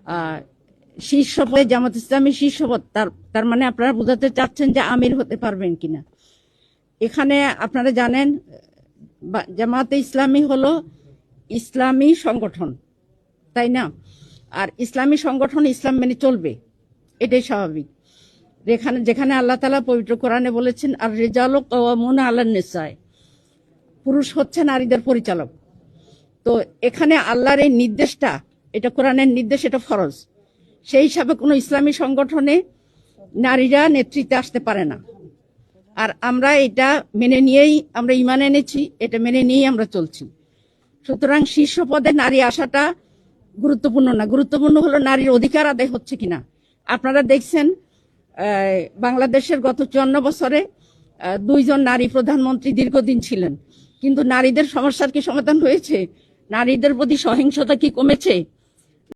আহ, শীর্ষ পদে জামাত ইসলামী শীর্ষ পদ, তার মানে আপনারা বোঝাতে চাচ্ছেন যে আমির হতে পারবেন কিনা। এখানে আপনারা জানেন জামাতে ইসলামী হলো ইসলামী সংগঠন, তাই না? আর ইসলামী সংগঠন ইসলাম মেনে চলবে, এটাই স্বাভাবিক। যেখানে আল্লাহ তাআলা পবিত্র কোরআনে বলেছেন আর রিজালু কাওয়ামুনা আলান নিসায়, পুরুষ হচ্ছে নারীদের পরিচালক। তো এখানে আল্লাহর এই নির্দেশটা, এটা কোরআনের নির্দেশ, এটা ফরজ। সেই হিসাবে কোনো ইসলামী সংগঠনে নারীরা নেতৃত্বে আসতে পারে না। আর আমরা এটা মেনে নিয়েই আমরা ঈমান এনেছি, এটা মেনে নিয়েই আমরা চলছি। সুতরাং শীর্ষ পদে নারী আসাটা গুরুত্বপূর্ণ না, গুরুত্বপূর্ণ হলো নারীর অধিকার আদায় হচ্ছে কিনা। আপনারা দেখছেন বাংলাদেশের গত 54 বছরে 2 জন নারী প্রধানমন্ত্রী দীর্ঘদিন ছিলেন, কিন্তু নারীদের সমস্যার কি সমাধান হয়েছে? নারীদের প্রতি সহিংসতা কি কমেছে?